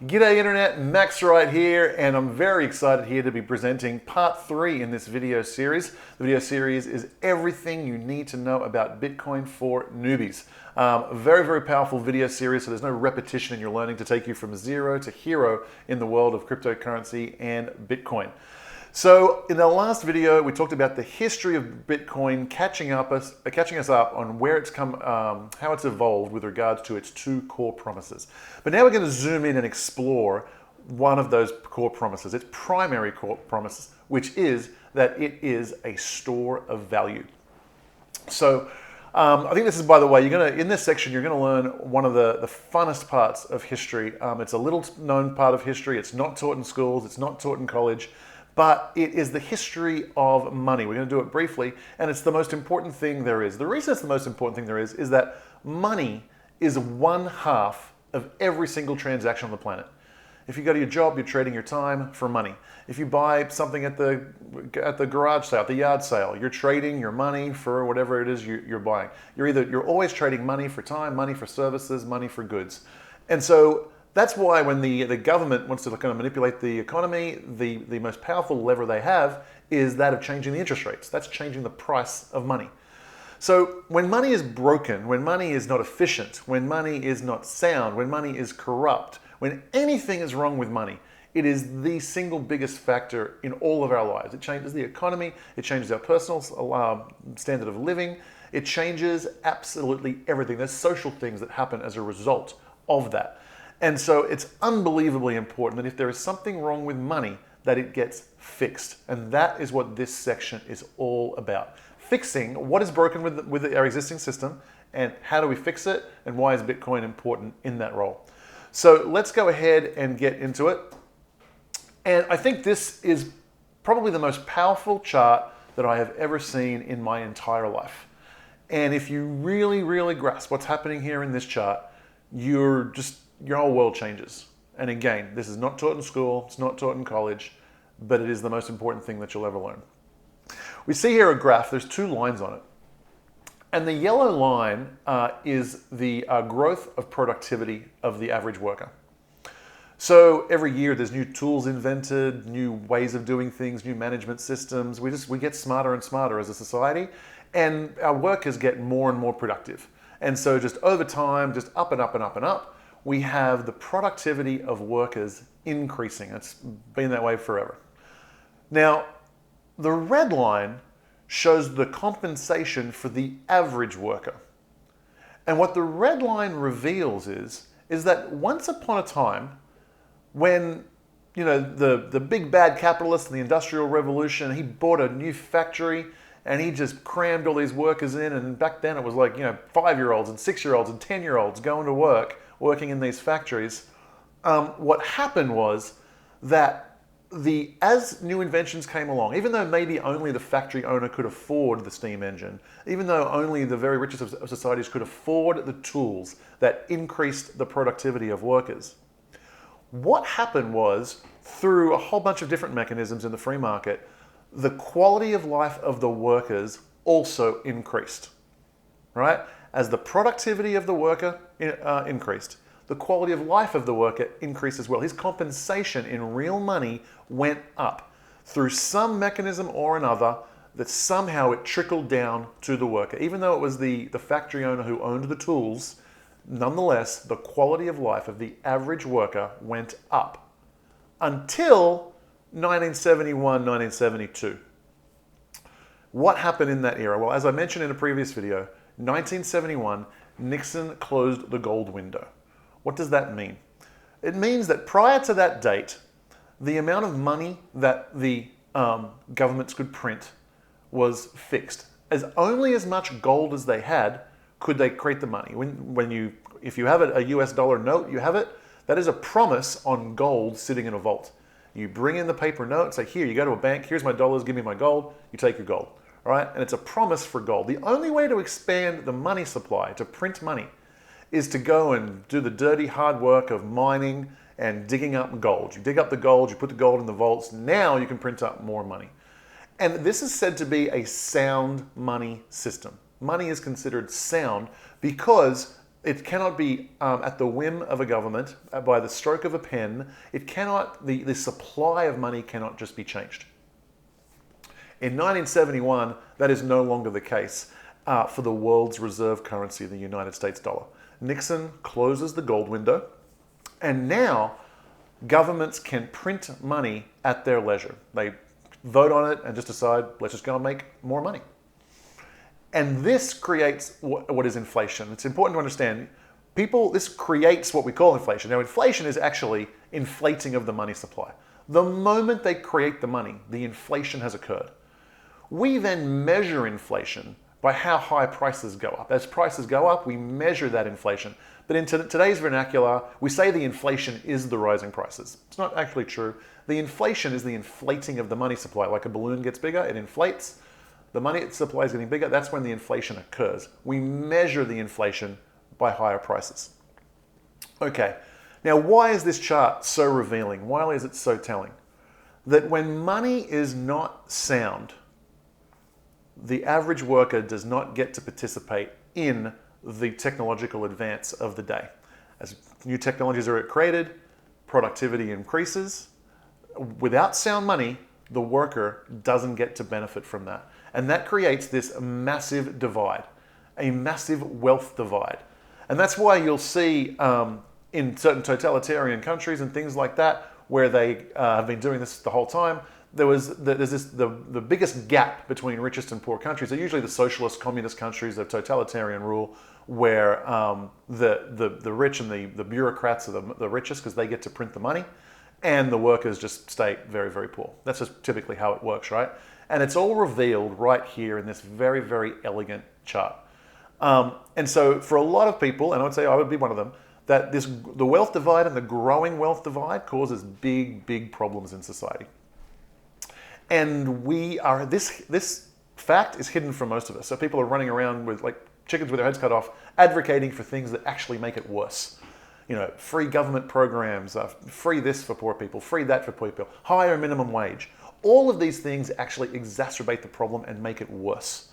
G'day Internet, Max Wright here, and I'm very excited here to be presenting part 3 in this video series. The video series is everything you need to know about Bitcoin for newbies. Very powerful video series, so there's no repetition in your learning to take you from zero to hero in the world of cryptocurrency and Bitcoin. So in the last video, we talked about the history of Bitcoin catching us up on where it's come, how it's evolved with regards to its two core promises. But now we're going to zoom in and explore one of those core promises, its primary core promise, which is that it is a store of value. So I think this is, by the way, in this section, you're going to learn one of the funnest parts of history. It's a little known part of history. It's not taught in schools. It's not taught in college. But it is the history of money. We're going to do it briefly, and it's the most important thing there is. The reason it's the most important thing there is that money is 1/2 of every single transaction on the planet. If you go to your job, you're trading your time for money. If you buy something at the garage sale, at the yard sale, you're trading your money for whatever it is you're buying. You're always trading money for time, money for services, money for goods. And so that's why when the government wants to kind of manipulate the economy, the most powerful lever they have is that of changing the interest rates. That's changing the price of money. So when money is broken, when money is not efficient, when money is not sound, when money is corrupt, when anything is wrong with money, it is the single biggest factor in all of our lives. It changes the economy, it changes our personal standard of living, it changes absolutely everything. There's social things that happen as a result of that. And so it's unbelievably important that if there is something wrong with money, that it gets fixed. And that is what this section is all about. Fixing what is broken with our existing system, and how do we fix it, and why is Bitcoin important in that role. So let's go ahead and get into it. And I think this is probably the most powerful chart that I have ever seen in my entire life. And if you really grasp what's happening here in this chart, your whole world changes. And again, this is not taught in school, it's not taught in college, but it is the most important thing that you'll ever learn. We see here a graph, there's 2 lines on it. And the yellow line is the growth of productivity of the average worker. So every year there's new tools invented, new ways of doing things, new management systems. We get smarter and smarter as a society, and our workers get more and more productive. And so just over time, just up and up and up and up, we have the productivity of workers increasing. It's been that way forever. Now, the red line shows the compensation for the average worker. And what the red line reveals is that once upon a time, when the big bad capitalist in the Industrial Revolution, he bought a new factory and he just crammed all these workers in, and back then it was like 5-year-olds and 6-year-olds and 10-year-olds going to work, working in these factories. What happened was that as new inventions came along, even though maybe only the factory owner could afford the steam engine, even though only the very richest of societies could afford the tools that increased the productivity of workers, what happened was, through a whole bunch of different mechanisms in the free market, the quality of life of the workers also increased, right? As the productivity of the worker increased, the quality of life of the worker increased as well. His compensation in real money went up through some mechanism or another, that somehow it trickled down to the worker. Even though it was the factory owner who owned the tools, nonetheless, the quality of life of the average worker went up until 1971, 1972. What happened in that era? Well, as I mentioned in a previous video, 1971, Nixon closed the gold window. What does that mean? It means that prior to that date, the amount of money that the governments could print was fixed. Only as much gold as they had could they create the money. If you have a US dollar note, you have it. That is a promise on gold sitting in a vault. You bring in the paper note, say, here, you go to a bank, here's my dollars, give me my gold, you take your gold. All right? And it's a promise for gold. The only way to expand the money supply, to print money, is to go and do the dirty hard work of mining and digging up gold. You dig up the gold, you put the gold in the vaults, now you can print up more money. And this is said to be a sound money system. Money is considered sound because It cannot be at the whim of a government, by the stroke of a pen. It cannot, the supply of money cannot just be changed. In 1971, that is no longer the case for the world's reserve currency, the United States dollar. Nixon closes the gold window, and now governments can print money at their leisure. They vote on it and just decide, let's just go and make more money. And this creates what is inflation. It's important to understand, this creates what we call inflation. Now, inflation is actually inflating of the money supply. The moment they create the money, the inflation has occurred. We then measure inflation by how high prices go up. As prices go up, we measure that inflation. But in today's vernacular, we say the inflation is the rising prices. It's not actually true. The inflation is the inflating of the money supply. Like a balloon gets bigger, it inflates. The money supply is getting bigger, that's when the inflation occurs. We measure the inflation by higher prices. Okay, now why is this chart so revealing? Why is it so telling? That when money is not sound, the average worker does not get to participate in the technological advance of the day. As new technologies are created, productivity increases. Without sound money, the worker doesn't get to benefit from that. And that creates this massive divide, a massive wealth divide. And that's why you'll see in certain totalitarian countries and things like that, where they have been doing this the whole time, there's the biggest gap between richest and poor countries are usually the socialist communist countries of totalitarian rule, where the rich and the bureaucrats are the richest because they get to print the money, and the workers just stay very, very poor. That's just typically how it works, right? And it's all revealed right here in this very, very elegant chart. And so for a lot of people, and I would say I would be one of them, that the wealth divide and the growing wealth divide causes big, big problems in society. And this fact is hidden from most of us. So people are running around with like chickens with their heads cut off, advocating for things that actually make it worse. You know, free government programs, free this for poor people, free that for poor people, higher minimum wage. All of these things actually exacerbate the problem and make it worse.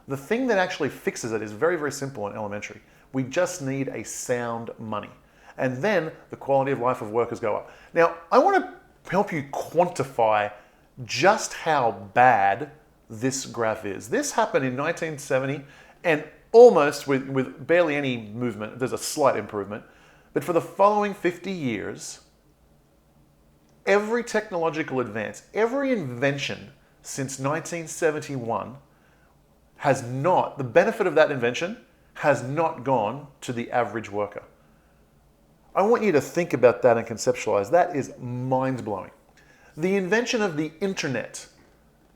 The thing that actually fixes it is very, very simple and elementary. We just need a sound money. And then the quality of life of workers go up. Now, I want to help you quantify just how bad this graph is. This happened in 1970, and almost with barely any movement, there's a slight improvement. But for the following 50 years, every technological advance, every invention since 1971 the benefit of that invention has not gone to the average worker. I want you to think about that and conceptualize. That is mind-blowing. The invention of the internet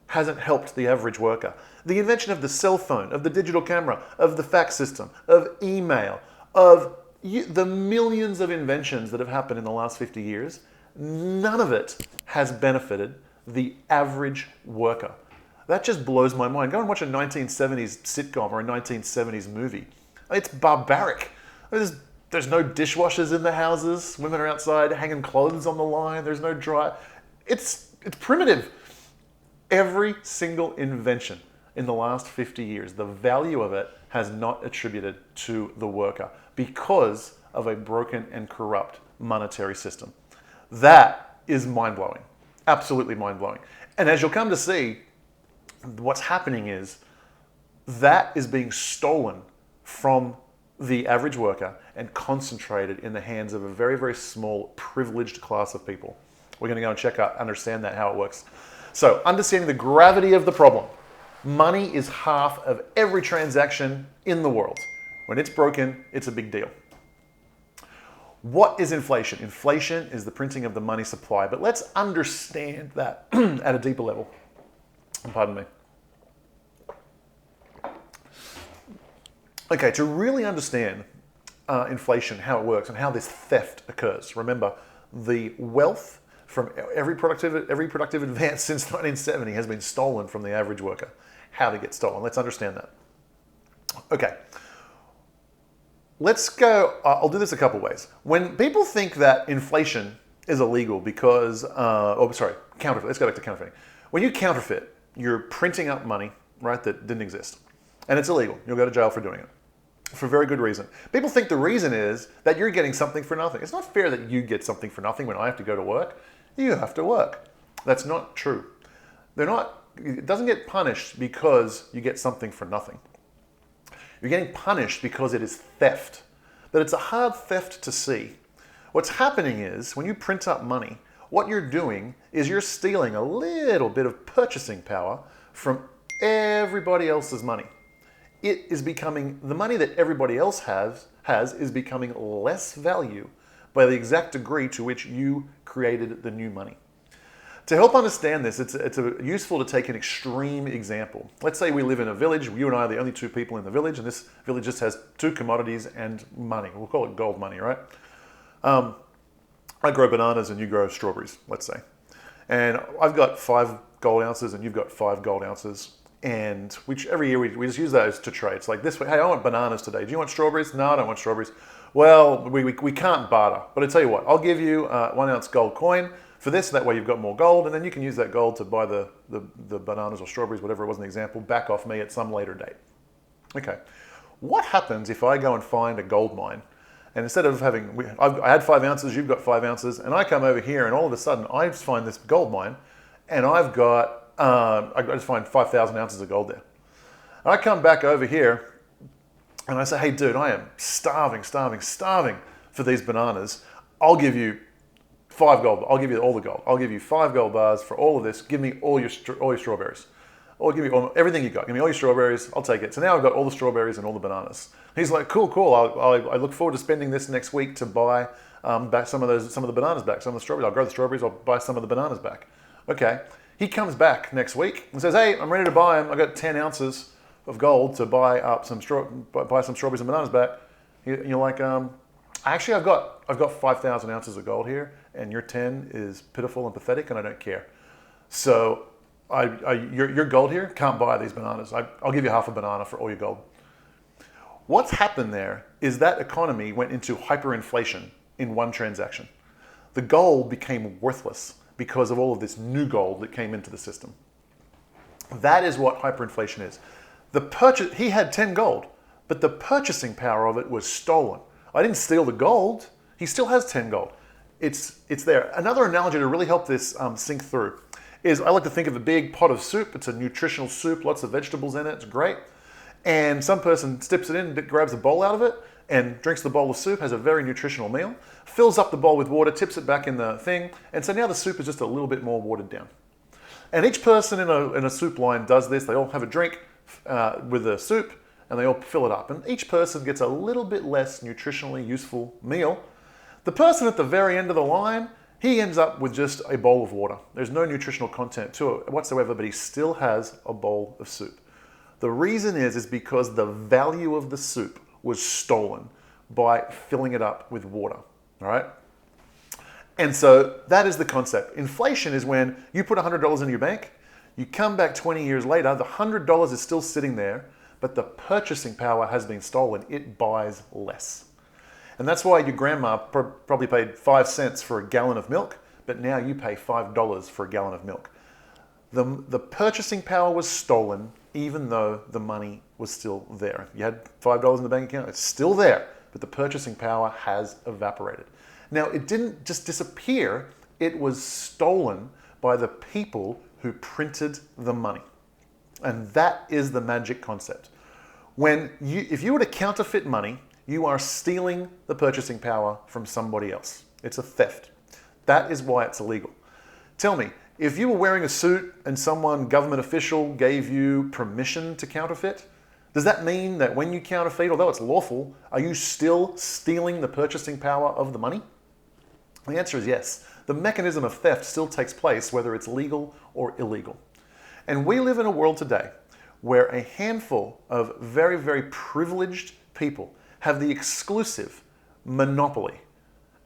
hasn't helped the average worker. The invention of the cell phone, of the digital camera, of the fax system, of email, of the millions of inventions that have happened in the last 50 years, none of it has benefited the average worker. That just blows my mind. Go and watch a 1970s sitcom or a 1970s movie. It's barbaric. There's no dishwashers in the houses. Women are outside hanging clothes on the line. There's no dry. It's primitive. Every single invention in the last 50 years, the value of it has not attributed to the worker because of a broken and corrupt monetary system. That is mind-blowing, absolutely mind-blowing. And as you'll come to see, what's happening is that is being stolen from the average worker and concentrated in the hands of a very, very small, privileged class of people. We're going to go and check out, understand that, how it works. So, understanding the gravity of the problem. Money is half of every transaction in the world. When it's broken, it's a big deal. What is inflation? Inflation is the printing of the money supply, but let's understand that at a deeper level. Pardon me. Okay, to really understand inflation, how it works, and how this theft occurs, remember, the wealth from every productive advance since 1970 has been stolen from the average worker. How to get stolen? Let's understand that. Okay. Let's go, I'll do this a couple ways. When people think that inflation is illegal because, counterfeit, let's go back to counterfeiting. When you counterfeit, you're printing up money, right, that didn't exist. And it's illegal. You'll go to jail for doing it. for very good reason. People think the reason is that you're getting something for nothing. It's not fair that you get something for nothing when I have to go to work. You have to work. That's not true. It doesn't get punished because you get something for nothing. You're getting punished because it is theft. But it's a hard theft to see. What's happening is when you print up money, what you're doing is you're stealing a little bit of purchasing power from everybody else's money. It is becoming, the money that everybody else has is becoming less value by the exact degree to which you created the new money. To help understand this, it's useful to take an extreme example. Let's say we live in a village, you and I are the only two people in the village, and this village just has two commodities and money. We'll call it gold money, right? I grow bananas and you grow strawberries, let's say. And I've got 5 gold ounces and you've got 5 gold ounces. And which every year we just use those to trade. It's like this way, hey, I want bananas today. Do you want strawberries? No, I don't want strawberries. Well, we can't barter. But I tell you what, I'll give you 1 ounce gold coin for this. That way you've got more gold, and then you can use that gold to buy the bananas or strawberries, whatever it was an example, back off me at some later date. Okay, what happens if I go and find a gold mine, and instead of having, I had 5 ounces, you've got 5 ounces, and I come over here and all of a sudden I just find this gold mine, and I've got I just find 5,000 ounces of gold there. And I come back over here and I say, hey dude, I am starving for these bananas. I'll give you 5 gold. I'll give you all the gold. I'll give you 5 gold bars for all of this. Give me all your strawberries. Or give me everything you got. Give me all your strawberries. I'll take it. So now I've got all the strawberries and all the bananas. He's like, cool. I look forward to spending this next week to buy back some of the bananas back, some of the strawberries. I'll grow the strawberries. I'll buy some of the bananas back. Okay. He comes back next week and says, hey, I'm ready to buy them. I got 10 ounces of gold to buy up some strawberries and bananas back. You're like, actually, I've got 5,000 ounces of gold here, and your 10 is pitiful and pathetic, and I don't care. So your gold here can't buy these bananas. I'll give you half a banana for all your gold. What's happened there is that economy went into hyperinflation in one transaction. The gold became worthless because of all of this new gold that came into the system. That is what hyperinflation is. He had 10 gold, but the purchasing power of it was stolen. I didn't steal the gold. He still has 10 gold. It's there. Another analogy to really help this sink through is I like to think of a big pot of soup. It's a nutritional soup, lots of vegetables in it. It's great. And some person dips it in, grabs a bowl out of it, and drinks the bowl of soup, has a very nutritional meal, fills up the bowl with water, tips it back in the thing, and so now the soup is just a little bit more watered down. And each person in a soup line does this. They all have a drink with the soup, and they all fill it up. And each person gets a little bit less nutritionally useful meal. The person at the very end of the line, he ends up with just a bowl of water. There's no nutritional content to it whatsoever, but he still has a bowl of soup. The reason is because the value of the soup was stolen by filling it up with water, all right? And so that is the concept. Inflation is when you put $100 in your bank, you come back 20 years later, the $100 is still sitting there, but the purchasing power has been stolen. It buys less. And that's why your grandma probably paid 5 cents for a gallon of milk, but now you pay $5 for a gallon of milk. The purchasing power was stolen even though the money was still there. You had $5 in the bank account, it's still there, but the purchasing power has evaporated. Now, it didn't just disappear, it was stolen by the people who printed the money. And that is the magic concept. If you were to counterfeit money, you are stealing the purchasing power from somebody else. It's a theft. That is why it's illegal. Tell me, if you were wearing a suit and some government official gave you permission to counterfeit, does that mean that when you counterfeit, although it's lawful, are you still stealing the purchasing power of the money? The answer is yes. The mechanism of theft still takes place, whether it's legal or illegal. And we live in a world today where a handful of very, very privileged people have the exclusive monopoly,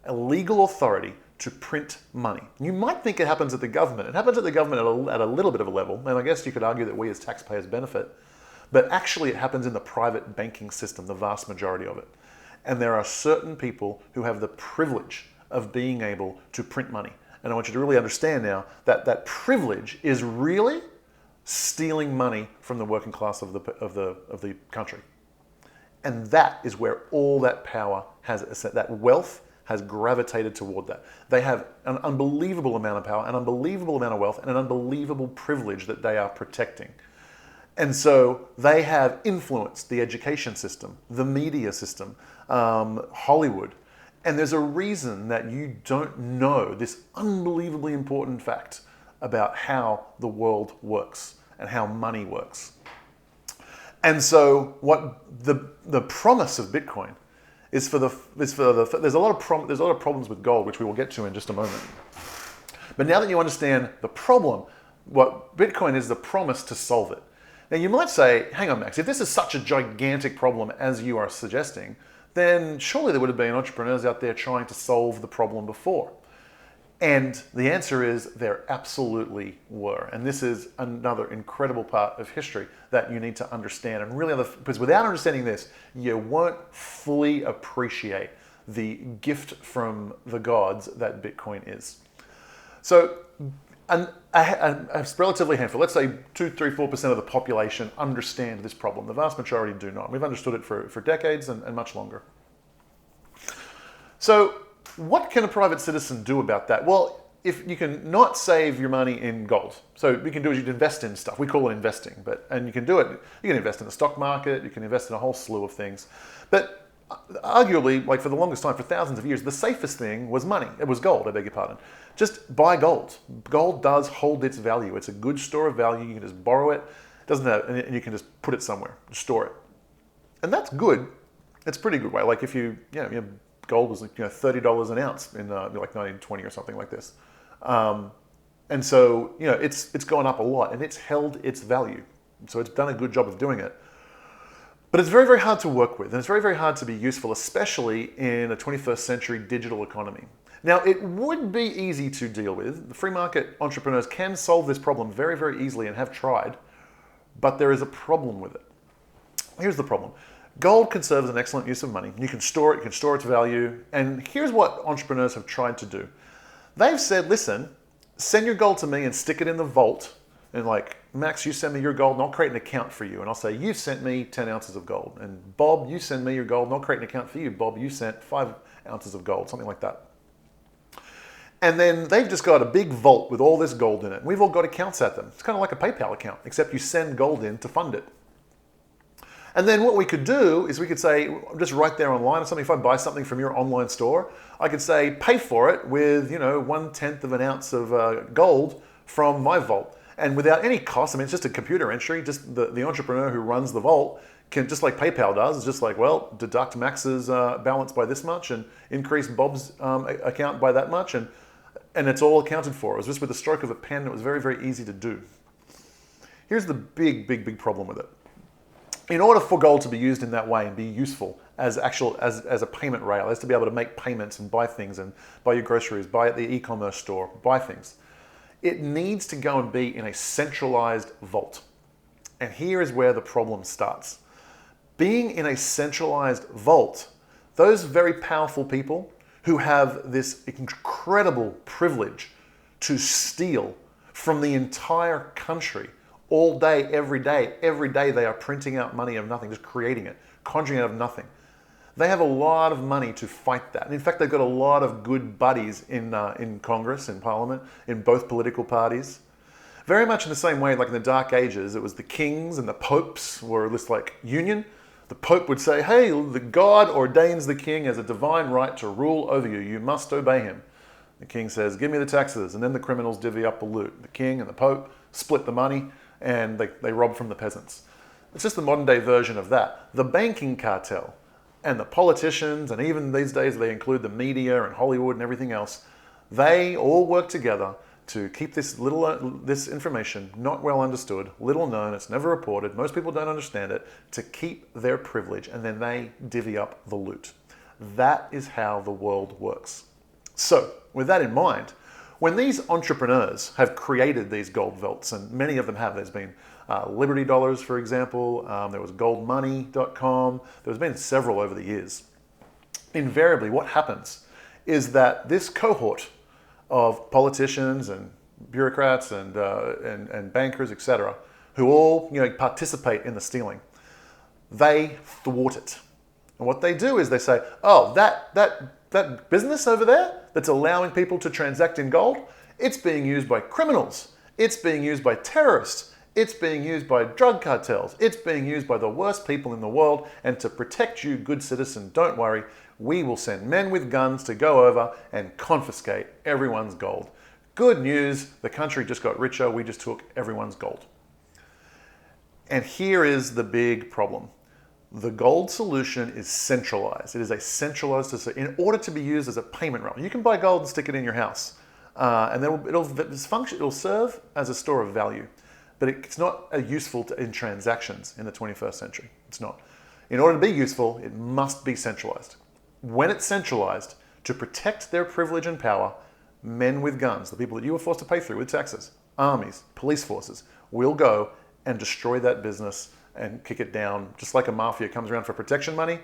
a legal authority to print money. You might think it happens at the government. It happens at the government at a little bit of a level, and I guess you could argue that we as taxpayers benefit, but actually it happens in the private banking system, the vast majority of it. And there are certain people who have the privilege of being able to print money. And I want you to really understand now that that privilege is really stealing money from the working class of the country. And that is where all that power that wealth has gravitated toward that. They have an unbelievable amount of power, an unbelievable amount of wealth, and an unbelievable privilege that they are protecting. And so they have influenced the education system, the media system, Hollywood. And there's a reason that you don't know this unbelievably important fact about how the world works and how money works. And so what the promise of Bitcoin is there's a lot of problems with gold, which we will get to in just a moment. But now that you understand the problem, what Bitcoin is, the promise to solve it. Now you might say, hang on, Max, if this is such a gigantic problem as you are suggesting, then surely there would have been entrepreneurs out there trying to solve the problem before. And the answer is there absolutely were. And this is another incredible part of history that you need to understand. And really, because without understanding this, you won't fully appreciate the gift from the gods that Bitcoin is. So a relatively handful, let's say 2, 3, 4% of the population understand this problem. The vast majority do not. We've understood it for decades and much longer. So what can a private citizen do about that? Well, if you can not save your money in gold, so what you can do is you can invest in stuff. We call it investing, and you can do it. You can invest in the stock market. You can invest in a whole slew of things. But arguably, like for the longest time, for thousands of years, the safest thing was money. It was gold, I beg your pardon. Just buy gold. Gold does hold its value. It's a good store of value. You can just borrow it. It doesn't have, and you can just put it somewhere, store it. And that's good. It's a pretty good way. Like if gold was $30 an ounce in like 1920 or something like this. And so, it's gone up a lot and it's held its value. So it's done a good job of doing it. But it's very, very hard to work with, and it's very, very hard to be useful, especially in a 21st century digital economy. Now, it would be easy to deal with. The free market entrepreneurs can solve this problem very, very easily and have tried, but there is a problem with it. Here's the problem. Gold can serve as an excellent use of money. You can store it, you can store its value, and here's what entrepreneurs have tried to do. They've said, listen, send your gold to me and stick it in the vault, and like, Max, you send me your gold and I'll create an account for you. And I'll say, you sent me 10 ounces of gold. And Bob, you send me your gold and I'll create an account for you. Bob, you sent 5 ounces of gold, something like that. And then they've just got a big vault with all this gold in it. We've all got accounts at them. It's kind of like a PayPal account, except you send gold in to fund it. And then what we could do is we could say, just right there online or something, if I buy something from your online store, I could say, pay for it with, 1/10 of an ounce of gold from my vault. And without any cost, I mean, it's just a computer entry, just the entrepreneur who runs the vault can, just like PayPal does, it's just like, well, deduct Max's balance by this much and increase Bob's account by that much. And it's all accounted for. It was just with the stroke of a pen. It was very, very easy to do. Here's the big, big, big problem with it. In order for gold to be used in that way and be useful as a payment rail, as to be able to make payments and buy things and buy your groceries, buy at the e-commerce store, buy things, it needs to go and be in a centralized vault. And here is where the problem starts. Being in a centralized vault, those very powerful people who have this incredible privilege to steal from the entire country all day, every day they are printing out money out of nothing, just creating it, conjuring out of nothing. They have a lot of money to fight that. And in fact, they've got a lot of good buddies in Congress, in Parliament, in both political parties. Very much in the same way, like in the Dark Ages, it was the kings and the popes were this like union. The Pope would say, hey, the God ordains the king as a divine right to rule over you. You must obey him. The king says, give me the taxes. And then the criminals divvy up the loot. The king and the Pope split the money and they rob from the peasants. It's just the modern day version of that. The banking cartel and the politicians, and even these days they include the media and Hollywood and everything else, they all work together to keep this information not well understood, little known, it's never reported, most people don't understand it, to keep their privilege, and then they divvy up the loot. That is how the world works. So, with that in mind, when these entrepreneurs have created these gold vaults, and many of them have, there's been Liberty Dollars, for example, there was goldmoney.com, there's been several over the years. Invariably, what happens is that this cohort of politicians and bureaucrats and bankers, etc., who all participate in the stealing, they thwart it. And what they do is they say, oh, that business over there that's allowing people to transact in gold, it's being used by criminals. It's being used by terrorists. It's being used by drug cartels. It's being used by the worst people in the world. And to protect you, good citizen, don't worry, we will send men with guns to go over and confiscate everyone's gold. Good news, the country just got richer. We just took everyone's gold. And here is the big problem. The gold solution is centralized. It is a centralized system in order to be used as a payment rail. You can buy gold and stick it in your house, and then it'll serve as a store of value. But it's not useful in transactions in the 21st century. It's not. In order to be useful, it must be centralized. When it's centralized, to protect their privilege and power, men with guns, the people that you were forced to pay through with taxes, armies, police forces, will go and destroy that business and kick it down. Just like a mafia comes around for protection money,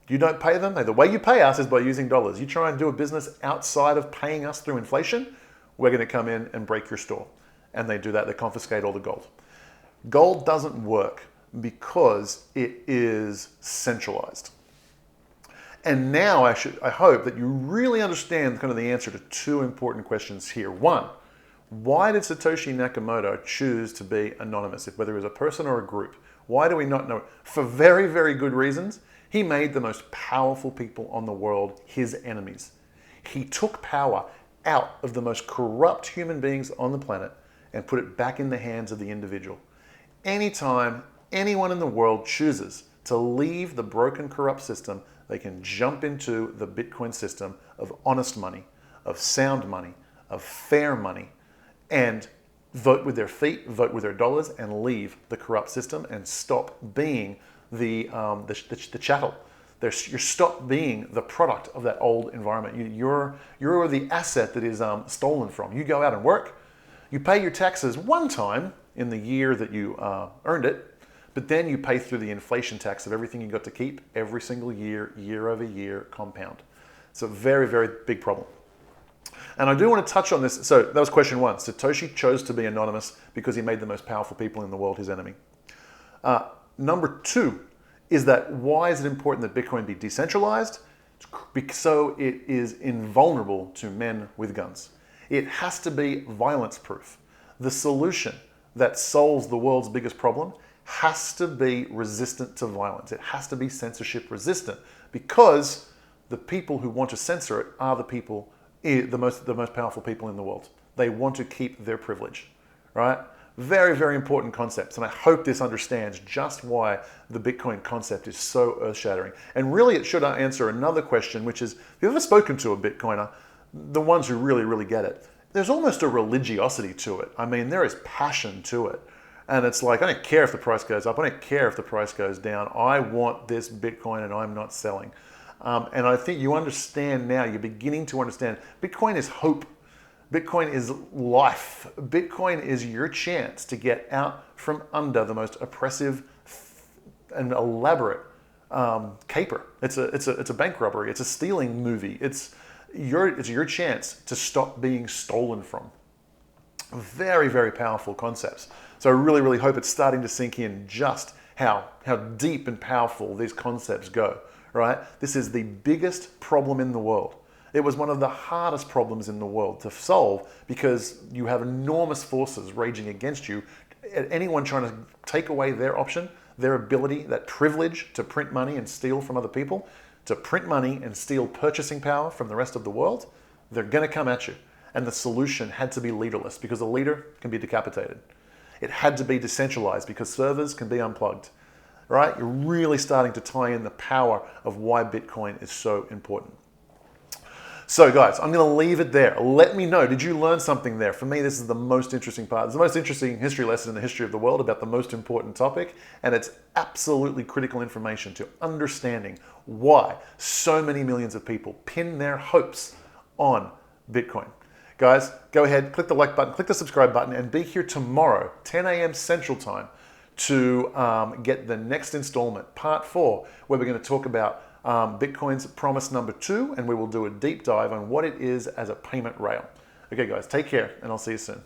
you don't pay them. The way you pay us is by using dollars. You try and do a business outside of paying us through inflation, we're going to come in and break your store. And they do that, they confiscate all the gold. Gold doesn't work because it is centralized. And now I hope that you really understand kind of the answer to two important questions here. One, why did Satoshi Nakamoto choose to be anonymous, whether it was a person or a group? Why do we not know? For very, very good reasons. He made the most powerful people on the world his enemies. He took power out of the most corrupt human beings on the planet and put it back in the hands of the individual. Anytime anyone in the world chooses to leave the broken, corrupt system, they can jump into the Bitcoin system of honest money, of sound money, of fair money, and vote with their feet, vote with their dollars, and leave the corrupt system and stop being the chattel. You stop being the product of that old environment. You're the asset that is stolen from. You go out and work. You pay your taxes one time in the year that you earned it, but then you pay through the inflation tax of everything you got to keep every single year, year over year, compound. It's a very, very big problem. And I do want to touch on this. So that was question one. Satoshi chose to be anonymous because he made the most powerful people in the world his enemy. Number two is that why is it important that Bitcoin be decentralized? So it is invulnerable to men with guns. It has to be violence proof. The solution that solves the world's biggest problem has to be resistant to violence. It has to be censorship resistant because the people who want to censor it are the people, the most powerful people in the world. They want to keep their privilege, right? Very, very important concepts. And I hope this understands just why the Bitcoin concept is so earth-shattering. And really it should answer another question, which is, if you've ever spoken to a Bitcoiner, the ones who really, really get it, there's almost a religiosity to it. I mean, there is passion to it. And it's like, I don't care if the price goes up. I don't care if the price goes down. I want this Bitcoin and I'm not selling. And I think you understand now, you're beginning to understand, Bitcoin is hope. Bitcoin is life. Bitcoin is your chance to get out from under the most oppressive and elaborate caper. It's a bank robbery. It's a stealing movie. It's your chance to stop being stolen from. Very, very powerful concepts. So I really, really hope it's starting to sink in just how deep and powerful these concepts go, right? This is the biggest problem in the world. It was one of the hardest problems in the world to solve because you have enormous forces raging against you. Anyone trying to take away their option, their ability, that privilege to print money and steal from other people, to print money and steal purchasing power from the rest of the world, they're going to come at you. And the solution had to be leaderless because a leader can be decapitated. It had to be decentralized because servers can be unplugged, right? You're really starting to tie in the power of why Bitcoin is so important. So guys, I'm going to leave it there. Let me know, did you learn something there? For me, this is the most interesting part. It's the most interesting history lesson in the history of the world about the most important topic, and it's absolutely critical information to understanding why so many millions of people pin their hopes on Bitcoin. Guys, go ahead, click the like button, click the subscribe button, and be here tomorrow, 10 a.m. Central Time, to get the next installment, part 4, where we're going to talk about Bitcoin's promise number 2, and we will do a deep dive on what it is as a payment rail. Okay guys, take care, and I'll see you soon.